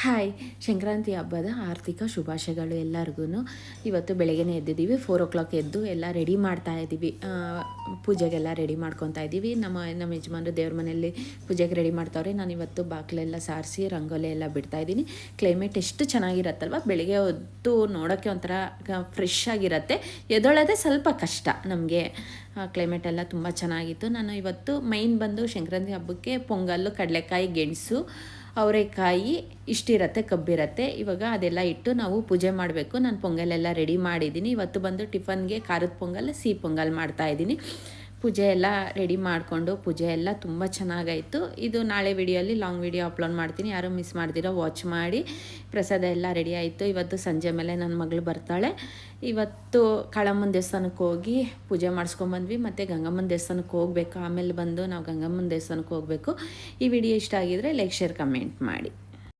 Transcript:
Hi, Sankranti ಹಬ್ಬದ ಆರ್ಥಿಕ ಶುಭಾಶಯಗಳು ಎಲ್ಲರಿಗೂ. ಇವತ್ತು ಬೆಳಗ್ಗೆನೇ ಎದ್ದಿದ್ದೀವಿ, 4 ಎದ್ದು ಎಲ್ಲ ರೆಡಿ ಮಾಡ್ತಾ ಇದ್ದೀವಿ. ಪೂಜೆಗೆಲ್ಲ ರೆಡಿ ಮಾಡ್ಕೊತಾ ಇದ್ದೀವಿ. ನಮ್ಮ ಯಜಮಾನರು ದೇವ್ರ ಮನೆಯಲ್ಲಿ ಪೂಜೆಗೆ ರೆಡಿ ಮಾಡ್ತಾವ್ರೆ. ನಾನು ಇವತ್ತು ಬಾಗಿಲೆಲ್ಲ ಸಾರಿಸಿ ರಂಗೋಲಿ ಎಲ್ಲ ಬಿಡ್ತಾ ಇದ್ದೀನಿ. ಕ್ಲೈಮೇಟ್ ಎಷ್ಟು ಚೆನ್ನಾಗಿರತ್ತಲ್ವ, ಬೆಳಗ್ಗೆ ಹೊತ್ತು ನೋಡೋಕ್ಕೆ ಒಂಥರ ಫ್ರೆಶ್ ಆಗಿರುತ್ತೆ. ಎದ್ದೊಳೋದೇ ಸ್ವಲ್ಪ ಕಷ್ಟ ನಮಗೆ. ಕ್ಲೈಮೇಟ್ ಎಲ್ಲ ತುಂಬ ಚೆನ್ನಾಗಿತ್ತು. ನಾನು ಇವತ್ತು ಮೈನ್ ಬಂದು ಸಂಕ್ರಾಂತಿ ಹಬ್ಬಕ್ಕೆ ಪೊಂಗಲ್ಲು, ಕಡಲೆಕಾಯಿ, ಗೆಣಸು, ಅವರೆಕಾಯಿ ಇಷ್ಟಿರುತ್ತೆ, ಕಬ್ಬಿರುತ್ತೆ. ಇವಾಗ ಅದೆಲ್ಲ ಇಟ್ಟು ನಾವು ಪೂಜೆ ಮಾಡಬೇಕು. ನಾನು ಪೊಂಗಲೆಲ್ಲ ರೆಡಿ ಮಾಡಿದ್ದೀನಿ. ಇವತ್ತು ಬಂದು ಟಿಫನ್ಗೆ ಖಾರದ ಪೊಂಗಲ್, ಸಿಹಿ ಪೊಂಗಲ್ ಮಾಡ್ತಾಯಿದ್ದೀನಿ. ಪೂಜೆ ಎಲ್ಲ ರೆಡಿ ಮಾಡಿಕೊಂಡು ಪೂಜೆ ಎಲ್ಲ ತುಂಬ ಚೆನ್ನಾಗಾಯಿತು. ಇದು ನಾಳೆ ವಿಡಿಯೋಲಿ ಲಾಂಗ್ ವಿಡಿಯೋ ಅಪ್ಲೋಡ್ ಮಾಡ್ತೀನಿ, ಯಾರೂ ಮಿಸ್ ಮಾಡ್ದಿರೋ ವಾಚ್ ಮಾಡಿ. ಪ್ರಸಾದ ಎಲ್ಲ ರೆಡಿ ಆಯಿತು. ಇವತ್ತು ಸಂಜೆ ಮೇಲೆ ನನ್ನ ಮಗಳು ಬರ್ತಾಳೆ. ಇವತ್ತು ಕಾಳಮ್ಮನ ದೇವಸ್ಥಾನಕ್ಕೆ ಹೋಗಿ ಪೂಜೆ ಮಾಡಿಸ್ಕೊಂಬಂದ್ವಿ. ಮತ್ತು ಗಂಗಮ್ಮನ ದೇವಸ್ಥಾನಕ್ಕೆ ಹೋಗಬೇಕು. ಆಮೇಲೆ ಬಂದು ನಾವು ಗಂಗಮ್ಮನ ದೇವಸ್ಥಾನಕ್ಕೆ ಹೋಗಬೇಕು. ಈ ವಿಡಿಯೋ ಇಷ್ಟ ಆಗಿದರೆ ಲೈಕ್, ಶೇರ್, ಕಮೆಂಟ್ ಮಾಡಿ.